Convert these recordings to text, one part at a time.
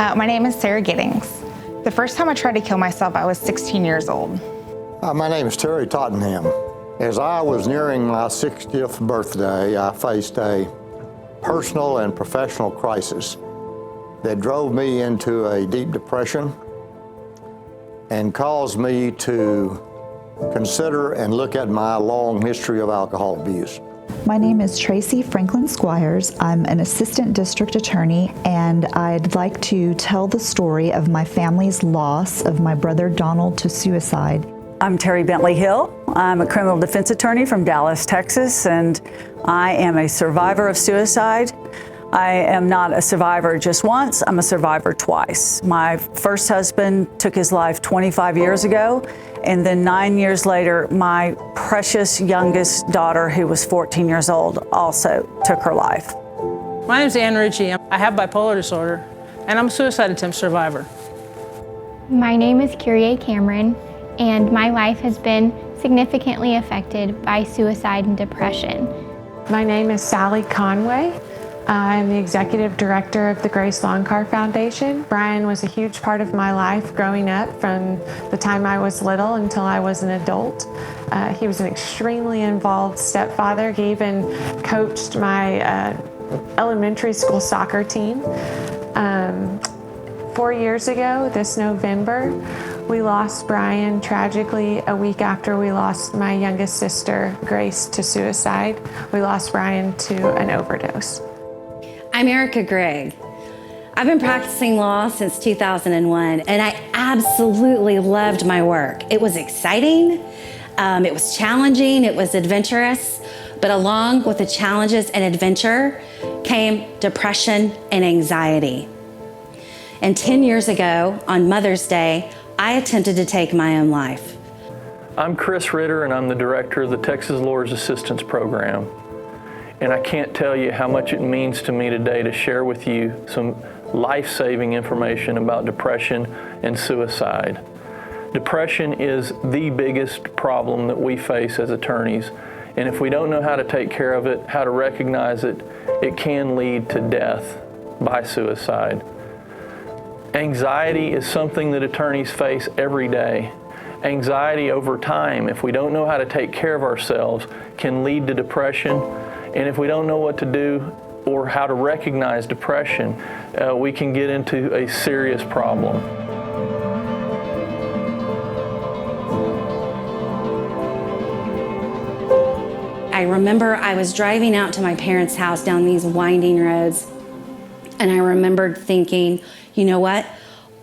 My name is Sarah Giddings. The first time I tried to kill myself, I was 16 years old. My name is Terry Tottenham. As I was nearing my 60th birthday, I faced a personal and professional crisis that drove me into a deep depression and caused me to consider and look at my long history of alcohol abuse. My name is Tracy Franklin Squires. I'm an assistant district attorney, and I'd like to tell the story of my family's loss of my brother Donald to suicide. I'm Terry Bentley Hill. I'm a criminal defense attorney from Dallas, Texas, and I am a survivor of suicide. I am not a survivor just once, I'm a survivor twice. My first husband took his life 25 years ago, and then 9 years later, my precious youngest daughter, who was 14 years old, also took her life. My name is Ritchie. I have bipolar disorder, and I'm a suicide attempt survivor. My name is Kyrie Cameron, and my life has been significantly affected by suicide and depression. My name is Sally Conway. I'm the executive director of the Grace Lawn Car Foundation. Brian was a huge part of my life growing up from the time I was little until I was an adult. He was an extremely involved stepfather. He even coached my elementary school soccer team. 4 years ago, this November, we lost Brian tragically a week after we lost my youngest sister, Grace, to suicide. We lost Brian to an overdose. I'm Grigg. I've been practicing law since 2001, and I absolutely loved my work. It was exciting, it was challenging, it was adventurous, but along with the challenges and adventure came depression and anxiety. And 10 years ago, on Mother's Day, I attempted to take my own life. I'm Chris Ritter, and I'm the director of the Texas Lawyers Assistance Program. And I can't tell you how much it means to me today to share with you some life-saving information about depression and suicide. Depression is the biggest problem that we face as attorneys. And if we don't know how to take care of it, how to recognize it, it can lead to death by suicide. Anxiety is something that attorneys face every day. Anxiety over time, if we don't know how to take care of ourselves, can lead to depression. And if we don't know what to do or how to recognize depression, we can get into a serious problem. I remember I was driving out to my parents' house down these winding roads, and I remembered thinking, you know what?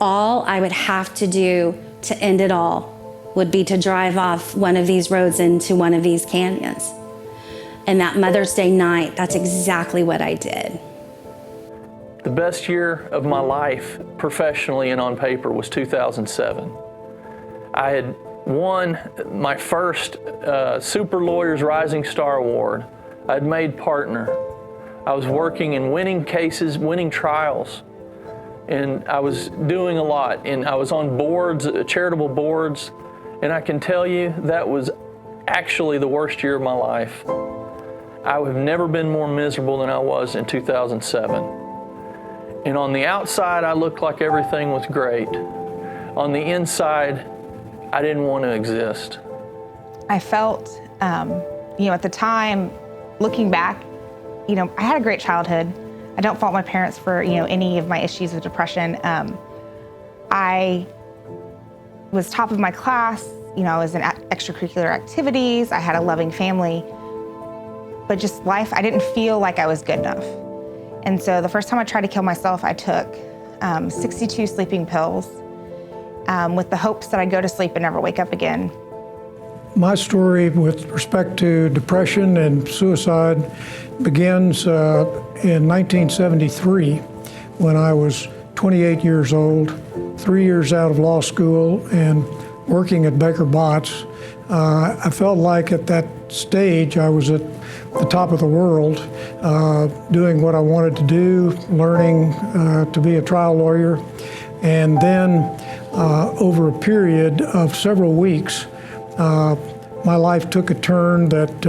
All I would have to do to end it all would be to drive off one of these roads into one of these canyons. And that Mother's Day night, that's exactly what I did. The best year of my life, professionally and on paper, was 2007. I had won my first Super Lawyers Rising Star Award. I'd made partner. I was working and winning cases, winning trials. And I was doing a lot. And I was on boards, charitable boards. And I can tell you that was actually the worst year of my life. I have never been more miserable than I was in 2007. And on the outside, I looked like everything was great. On the inside, I didn't want to exist. I felt, at the time, looking back, I had a great childhood. I don't fault my parents for, any of my issues with depression. I was top of my class, I was in extracurricular activities. I had a loving family. But just life, I didn't feel like I was good enough. And so the first time I tried to kill myself, I took 62 sleeping pills with the hopes that I'd go to sleep and never wake up again. My story with respect to depression and suicide begins in 1973 when I was 28 years old, 3 years out of law school and working at Baker Botts. I felt like at that stage I was at the top of the world, doing what I wanted to do, learning to be a trial lawyer. And then over a period of several weeks, my life took a turn that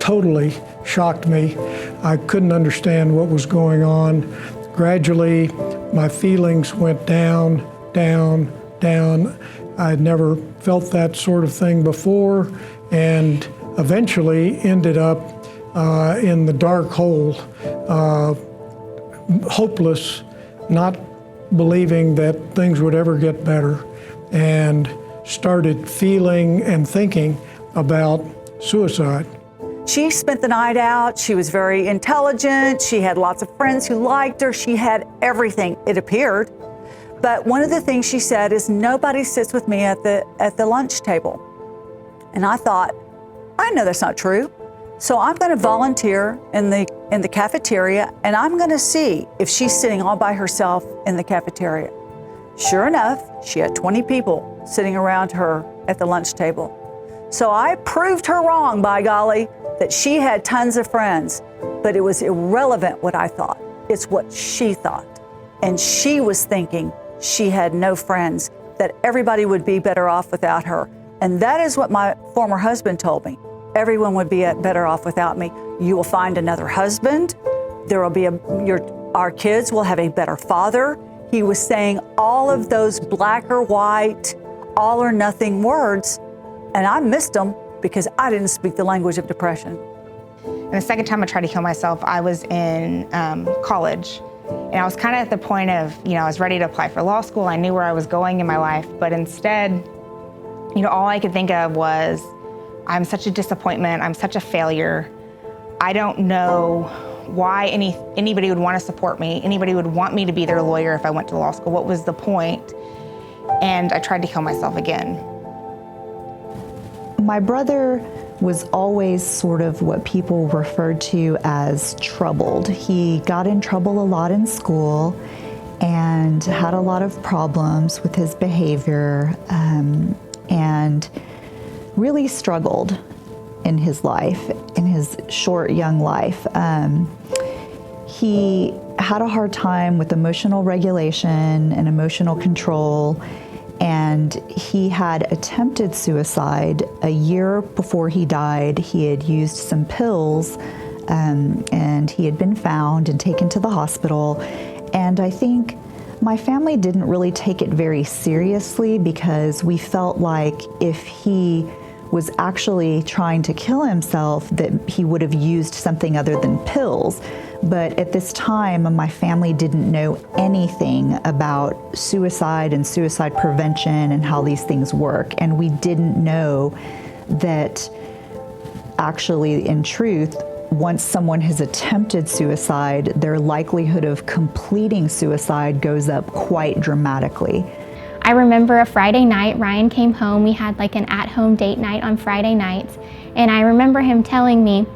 totally shocked me. I couldn't understand what was going on. Gradually, my feelings went down, down, down. I'd never felt that sort of thing before, and eventually ended up in the dark hole, hopeless, not believing that things would ever get better, and started feeling and thinking about suicide. She spent the night out. She was very intelligent. She had lots of friends who liked her. She had everything, it appeared. But one of the things she said is, nobody sits with me at the lunch table. And I thought, I know that's not true. So I'm going to volunteer in the cafeteria, and I'm going to see if she's sitting all by herself in the cafeteria. Sure enough, she had 20 people sitting around her at the lunch table. So I proved her wrong, by golly, that she had tons of friends, but it was irrelevant what I thought. It's what she thought. And she was thinking she had no friends, that everybody would be better off without her. And that is what my former husband told me. Everyone would be better off without me. You will find another husband. There will be our kids will have a better father. He was saying all of those black or white, all or nothing words, and I missed them because I didn't speak the language of depression. And the second time I tried to kill myself, I was in college. And I was kind of at the point of, I was ready to apply for law school. I knew where I was going in my life, but instead, all I could think of was, I'm such a disappointment. I'm such a failure. I don't know why anybody would want to support me. Anybody would want me to be their lawyer if I went to law school. What was the point? And I tried to kill myself again. My brother was always sort of what people referred to as troubled. He got in trouble a lot in school and had a lot of problems with his behavior, and really struggled in his life, in his short, young life. He had a hard time with emotional regulation and emotional control, and he had attempted suicide. A year before he died, he had used some pills, and he had been found and taken to the hospital. And I think my family didn't really take it very seriously, because we felt like if he was actually trying to kill himself, that he would have used something other than pills. But at this time, my family didn't know anything about suicide and suicide prevention and how these things work. And we didn't know that actually, in truth, once someone has attempted suicide, their likelihood of completing suicide goes up quite dramatically. I remember a Friday night, Ryan came home. We had like an at-home date night on Friday nights. And I remember him telling me,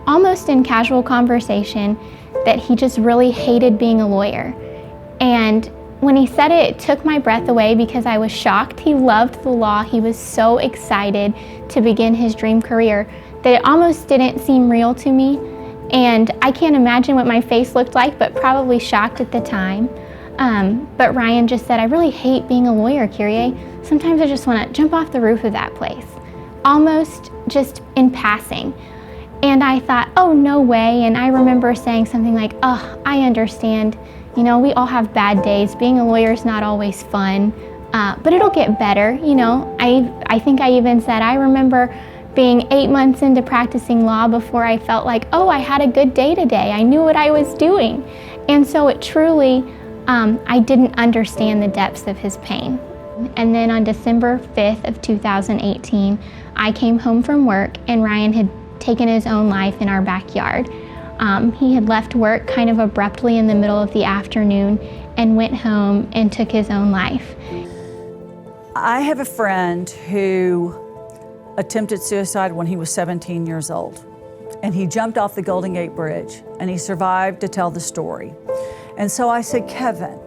almost in casual conversation, that he just really hated being a lawyer. And when he said it, it took my breath away, because I was shocked. He loved the law. He was so excited to begin his dream career that it almost didn't seem real to me. And I can't imagine what my face looked like, but probably shocked at the time. But Ryan just said, I really hate being a lawyer, Kyrie. Sometimes I just want to jump off the roof of that place, almost just in passing. And I thought, oh, no way. And I remember saying something like, oh, I understand. We all have bad days. Being a lawyer is not always fun, but it'll get better. I think I even said, I remember being 8 months into practicing law before I felt like, oh, I had a good day today. I knew what I was doing. And so it truly, I didn't understand the depths of his pain. And then on December 5th of 2018, I came home from work, and Ryan had taken his own life in our backyard. He had left work kind of abruptly in the middle of the afternoon and went home and took his own life. I have a friend who attempted suicide when he was 17 years old. And he jumped off the Golden Gate Bridge, and he survived to tell the story. And so I said, Kevin,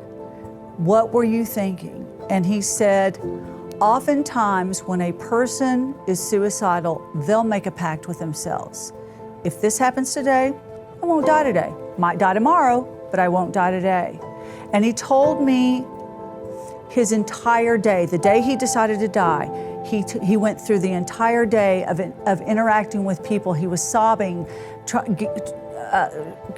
what were you thinking? And he said, oftentimes when a person is suicidal, they'll make a pact with themselves. If this happens today, I won't die today. Might die tomorrow, but I won't die today. And he told me his entire day, the day he decided to die, he went through the entire day of interacting with people. He was sobbing,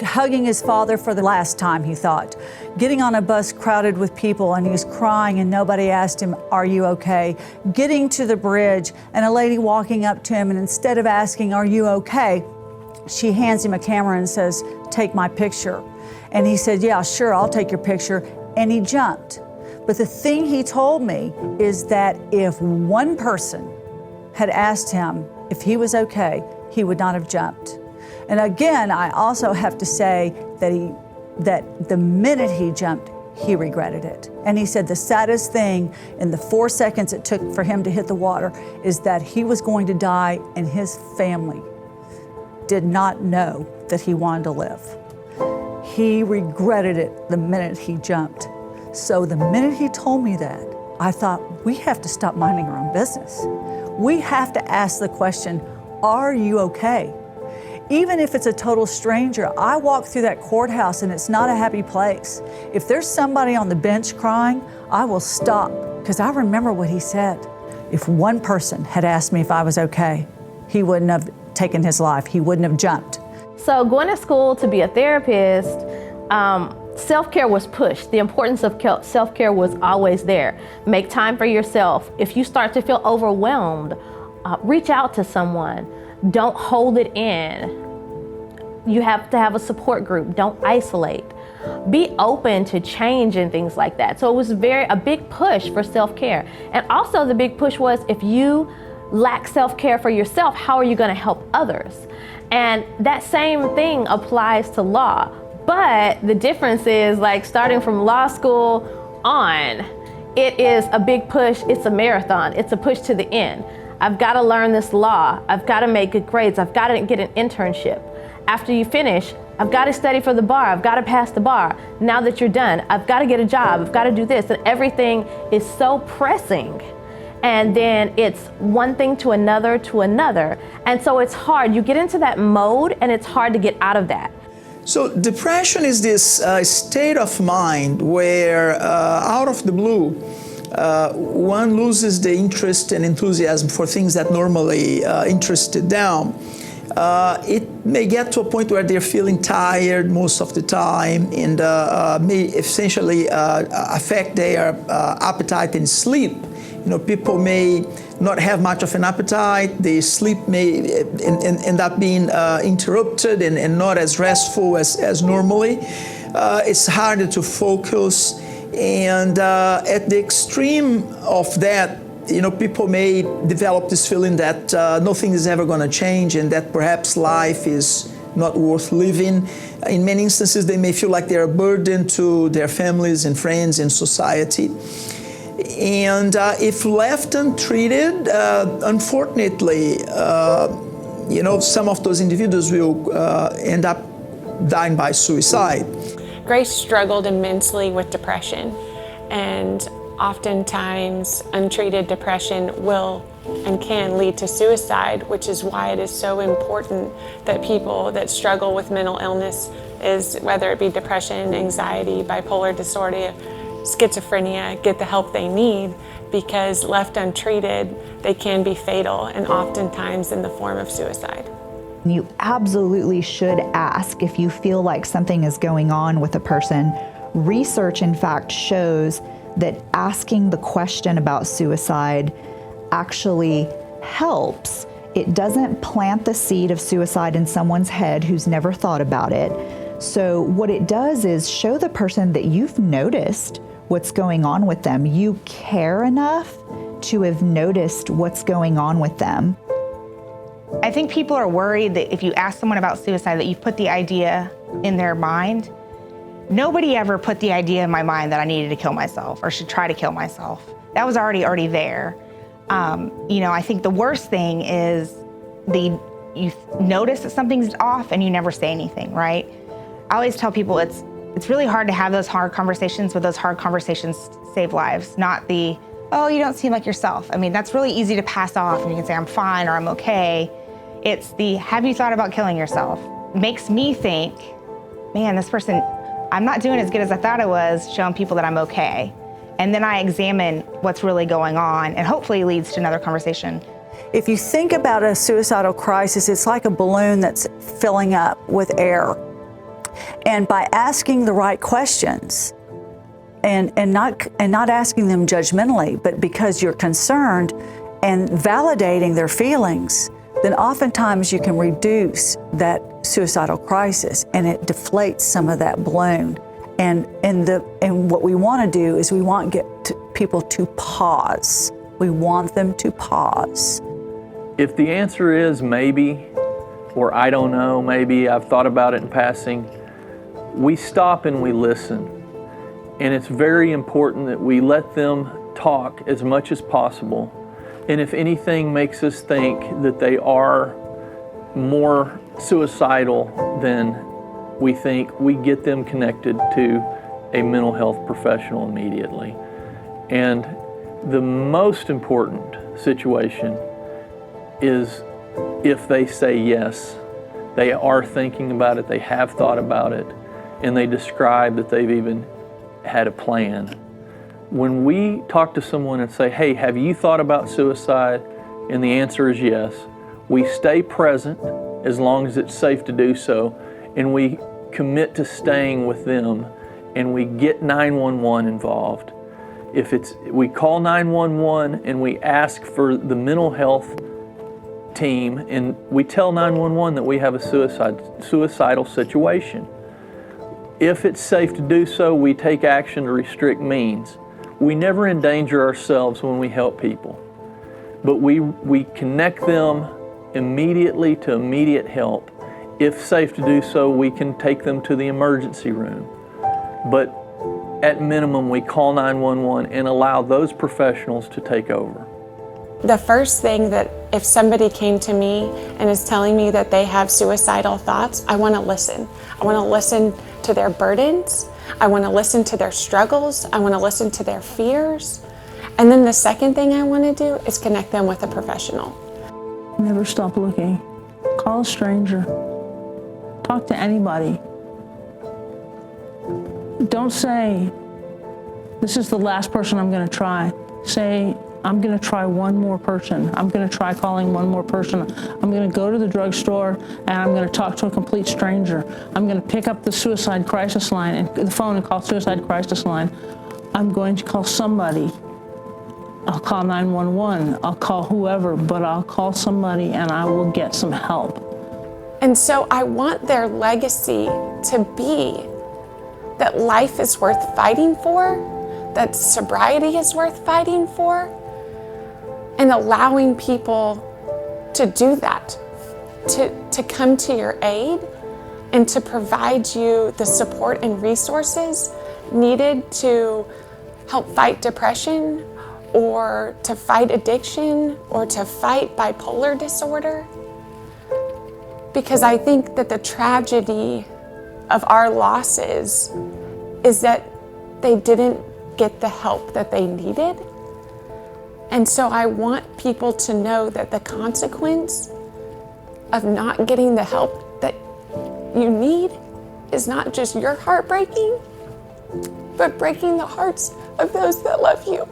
hugging his father for the last time, he thought. Getting on a bus crowded with people and he was crying and nobody asked him, "Are you okay?" Getting to the bridge and a lady walking up to him, and instead of asking, "Are you okay?" she hands him a camera and says, "Take my picture." And he said, "Yeah, sure, I'll take your picture." And he jumped. But the thing he told me is that if one person had asked him if he was okay, he would not have jumped. And again, I also have to say that the minute he jumped, he regretted it. And he said the saddest thing in the 4 seconds it took for him to hit the water is that he was going to die and his family did not know that he wanted to live. He regretted it the minute he jumped. So the minute he told me that, I thought, we have to stop minding our own business. We have to ask the question, are you okay? Even if it's a total stranger, I walk through that courthouse and it's not a happy place. If there's somebody on the bench crying, I will stop, because I remember what he said. If one person had asked me if I was okay, he wouldn't have taken his life. He wouldn't have jumped. So going to school to be a therapist, self-care was pushed. The importance of self-care was always there. Make time for yourself. If you start to feel overwhelmed, reach out to someone. Don't hold it in. You have to have a support group. Don't isolate. Be open to change and things like that. So it was a big push for self-care. And also the big push was, if you lack self-care for yourself, how are you going to help others? And that same thing applies to law. But the difference is, like, starting from law school on, it is a big push. It's a marathon. It's a push to the end. I've got to learn this law. I've got to make good grades. I've got to get an internship. After you finish, I've got to study for the bar. I've got to pass the bar. Now that you're done, I've got to get a job. I've got to do this. And everything is so pressing. And then it's one thing to another to another. And so it's hard. You get into that mode and it's hard to get out of that. So depression is this state of mind where out of the blue, one loses the interest and enthusiasm for things that normally interested them. It may get to a point where they're feeling tired most of the time, and may essentially affect their appetite and sleep. You know, people may not have much of an appetite. Their sleep may end up being interrupted and not as restful as normally. It's harder to focus. And at the extreme of that, you know, people may develop this feeling that nothing is ever going to change and that perhaps life is not worth living. In many instances, they may feel like they're a burden to their families and friends and society. And if left untreated, unfortunately, you know, some of those individuals will end up dying by suicide. Grace struggled immensely with depression, and oftentimes untreated depression will and can lead to suicide, which is why it is so important that people that struggle with mental illness, whether it be depression, anxiety, bipolar disorder, schizophrenia, get the help they need, because left untreated, they can be fatal, and oftentimes in the form of suicide. You absolutely should ask if you feel like something is going on with a person. Research, in fact, shows that asking the question about suicide actually helps. It doesn't plant the seed of suicide in someone's head who's never thought about it. So what it does is show the person that you've noticed what's going on with them. You care enough to have noticed what's going on with them. I think people are worried that if you ask someone about suicide, that you've put the idea in their mind. Nobody ever put the idea in my mind that I needed to kill myself or should try to kill myself. That was already there. You know, I think the worst thing is you notice that something's off and you never say anything, right? I always tell people it's really hard to have those hard conversations, but those hard conversations save lives, not the, oh, you don't seem like yourself. I mean, that's really easy to pass off and you can say, I'm fine or I'm okay. It's the, have you thought about killing yourself? Makes me think, man, this person, I'm not doing as good as I thought I was, showing people that I'm okay. And then I examine what's really going on and hopefully leads to another conversation. If you think about a suicidal crisis, it's like a balloon that's filling up with air. And by asking the right questions, and not asking them judgmentally, but because you're concerned and validating their feelings, then oftentimes you can reduce that suicidal crisis, and it deflates some of that balloon. And what we want to do is we want people to pause. We want them to pause. If the answer is maybe, or I don't know, maybe I've thought about it in passing, we stop and we listen. And it's very important that we let them talk as much as possible. And if anything makes us think that they are more suicidal than we think, we get them connected to a mental health professional immediately. And the most important situation is if they say yes, they are thinking about it, they have thought about it, and they describe that they've even had a plan. When we talk to someone and say, hey, have you thought about suicide? And the answer is yes, we stay present as long as it's safe to do so, and we commit to staying with them, and we get 911 involved. We call 911 and we ask for the mental health team, and we tell 911 that we have a suicidal situation. If it's safe to do so, we take action to restrict means. We never endanger ourselves when we help people, but we connect them immediately to immediate help. If safe to do so, we can take them to the emergency room. But at minimum, we call 911 and allow those professionals to take over. The first thing that if somebody came to me and is telling me that they have suicidal thoughts, I want to listen. I want to listen to their burdens. I want to listen to their struggles. I want to listen to their fears. And then the second thing I want to do is connect them with a professional. Never stop looking. Call a stranger. Talk to anybody. Don't say, this is the last person I'm going to try. Say, I'm going to try one more person. I'm going to try calling one more person. I'm going to go to the drugstore and I'm going to talk to a complete stranger. I'm going to pick up the suicide crisis line and the phone and call suicide crisis line. I'm going to call somebody. I'll call 911. I'll call whoever, but I'll call somebody and I will get some help. And so I want their legacy to be that life is worth fighting for, that sobriety is worth fighting for, and allowing people to do that, to come to your aid and to provide you the support and resources needed to help fight depression or to fight addiction or to fight bipolar disorder. Because I think that the tragedy of our losses is that they didn't get the help that they needed. And so I want people to know that the consequence of not getting the help that you need is not just your heart breaking, but breaking the hearts of those that love you.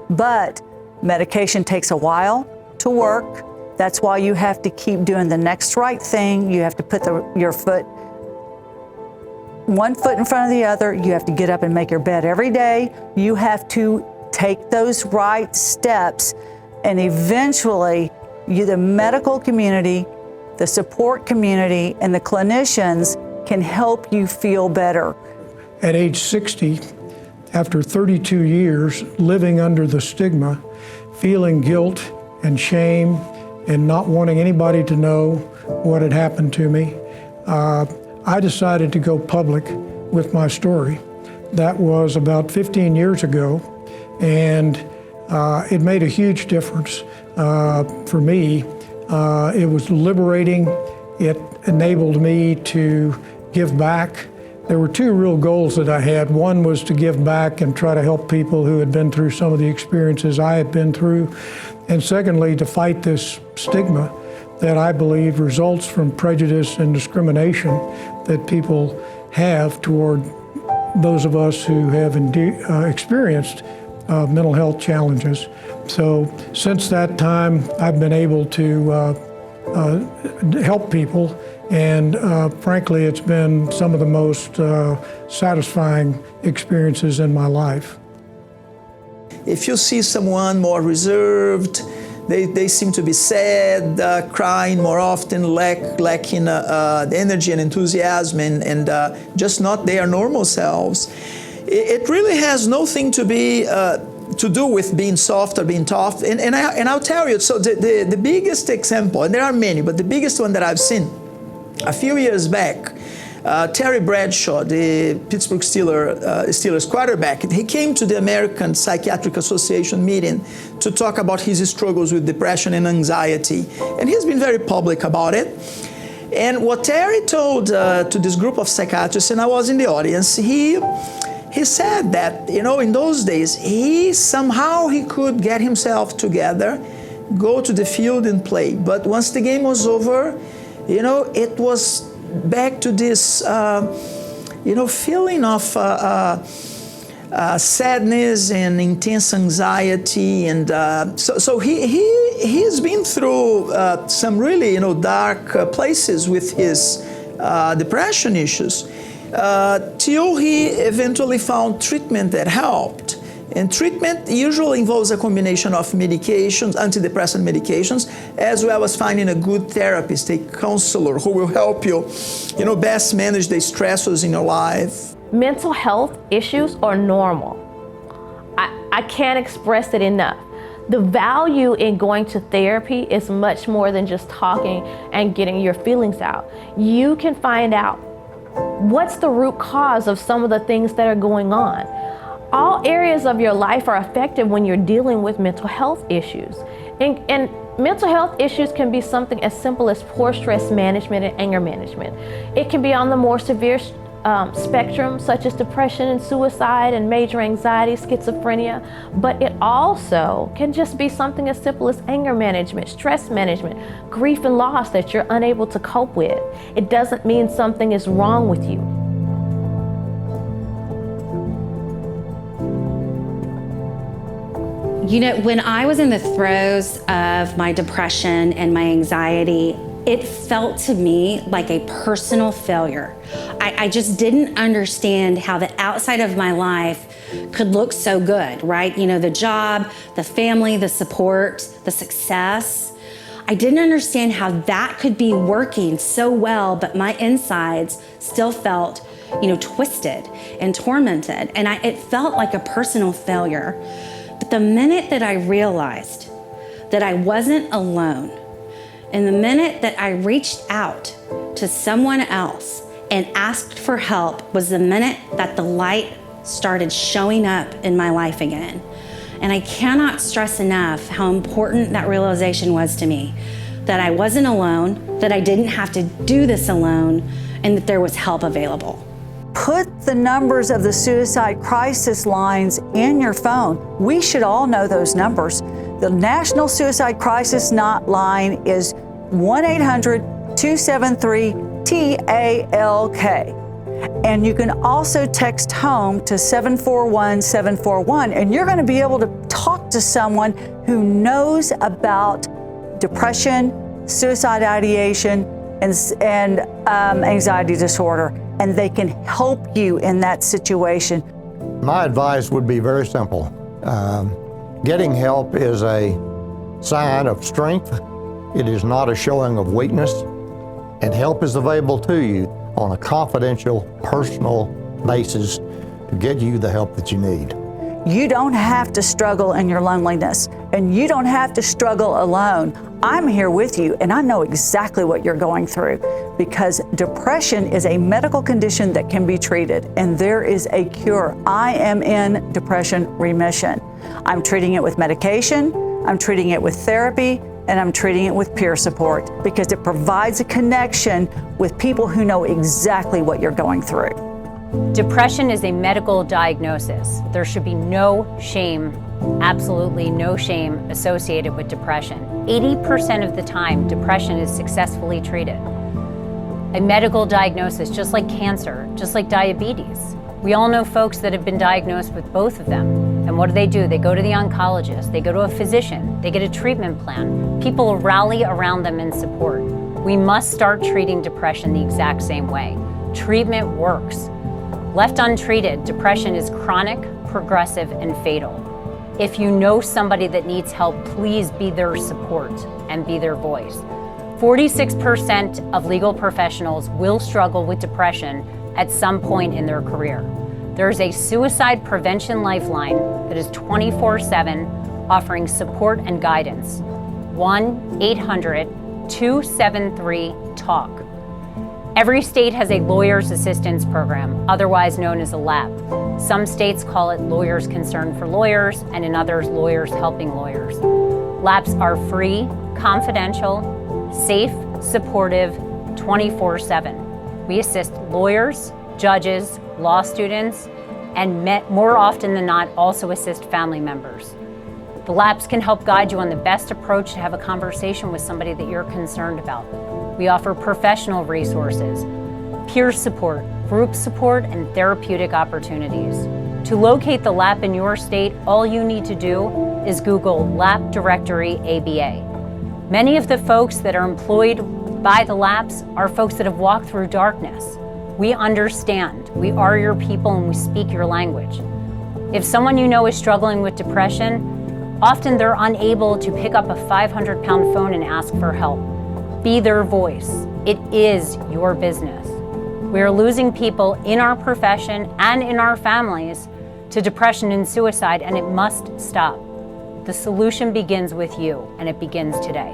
But medication takes a while to work. That's why you have to keep doing the next right thing. You have to put one foot in front of the other. You have to get up and make your bed every day. You have to take those right steps, and eventually the medical community, the support community, and the clinicians can help you feel better. At age 60, after 32 years living under the stigma, feeling guilt and shame and not wanting anybody to know what had happened to me, I decided to go public with my story. That was about 15 years ago, and it made a huge difference for me. It was liberating. It enabled me to give back. There were two real goals that I had. One was to give back and try to help people who had been through some of the experiences I had been through. And secondly, to fight this stigma that I believe results from prejudice and discrimination that people have toward those of us who have experienced mental health challenges. So since that time, I've been able to help people And frankly, it's been some of the most satisfying experiences in my life. If you see someone more reserved, they seem to be sad, crying more often, lacking the energy and enthusiasm, and just not their normal selves. It really has nothing to be to do with being soft or being tough. And I'll tell you, so the biggest example, and there are many, but the biggest one that I've seen a few years back, Terry Bradshaw, the Pittsburgh Steelers quarterback, he came to the American Psychiatric Association meeting to talk about his struggles with depression and anxiety. And he's been very public about it. And what Terry told to this group of psychiatrists, and I was in the audience, he said that, in those days, he could get himself together, go to the field and play. But once the game was over, it was back to this, feeling of sadness and intense anxiety. And so he's been through some really, dark places with his depression issues. Till he eventually found treatment that helped. And treatment usually involves a combination of medications, antidepressant medications, as well as finding a good therapist, a counselor who will help you, best manage the stressors in your life. Mental health issues are normal. I can't express it enough. The value in going to therapy is much more than just talking and getting your feelings out. You can find out what's the root cause of some of the things that are going on. All areas of your life are affected when you're dealing with mental health issues. And mental health issues can be something as simple as poor stress management and anger management. It can be on the more severe spectrum, such as depression and suicide and major anxiety, schizophrenia, but it also can just be something as simple as anger management, stress management, grief and loss that you're unable to cope with. It doesn't mean something is wrong with you. When I was in the throes of my depression and my anxiety, it felt to me like a personal failure. I just didn't understand how the outside of my life could look so good, right? The job, the family, the support, the success. I didn't understand how that could be working so well, but my insides still felt, twisted and tormented. And it felt like a personal failure. But the minute that I realized that I wasn't alone, and the minute that I reached out to someone else and asked for help was the minute that the light started showing up in my life again. And I cannot stress enough how important that realization was to me, that I wasn't alone, that I didn't have to do this alone, and that there was help available. Put the numbers of the suicide crisis lines in your phone. We should all know those numbers. The National Suicide Crisis Line is 1-800-273-TALK. And you can also text HOME to 741-741, and you're going to be able to talk to someone who knows about depression, suicide ideation, and anxiety disorder, and they can help you in that situation. My advice would be very simple. Getting help is a sign of strength. It is not a showing of weakness, and help is available to you on a confidential, personal basis to get you the help that you need. You don't have to struggle in your loneliness, and you don't have to struggle alone. I'm here with you, and I know exactly what you're going through, because depression is a medical condition that can be treated, and there is a cure. I am in depression remission. I'm treating it with medication, I'm treating it with therapy, and I'm treating it with peer support, because it provides a connection with people who know exactly what you're going through. Depression is a medical diagnosis. There should be no shame, absolutely no shame associated with depression. 80% of the time, depression is successfully treated. A medical diagnosis, just like cancer, just like diabetes. We all know folks that have been diagnosed with both of them. And what do? They go to the oncologist, they go to a physician, they get a treatment plan. People rally around them in support. We must start treating depression the exact same way. Treatment works. Left untreated, depression is chronic, progressive, and fatal. If you know somebody that needs help, please be their support and be their voice. 46% of legal professionals will struggle with depression at some point in their career. There's a suicide prevention lifeline that is 24/7, offering support and guidance. 1-800-273-TALK. Every state has a lawyer's assistance program, otherwise known as a LAP. Some states call it Lawyers Concerned for Lawyers, and in others, Lawyers Helping Lawyers. LAPs are free, confidential, safe, supportive, 24/7. We assist lawyers, judges, law students, and more often than not, also assist family members. The LAPs can help guide you on the best approach to have a conversation with somebody that you're concerned about. We offer professional resources, peer support, group support, and therapeutic opportunities. To locate the LAP in your state, all you need to do is Google LAP Directory ABA. Many of the folks that are employed by the LAPs are folks that have walked through darkness. We understand. We are your people and we speak your language. If someone you know is struggling with depression, often they're unable to pick up a 500-pound phone and ask for help. Be their voice. It is your business. We are losing people in our profession and in our families to depression and suicide, and it must stop. The solution begins with you, and it begins today.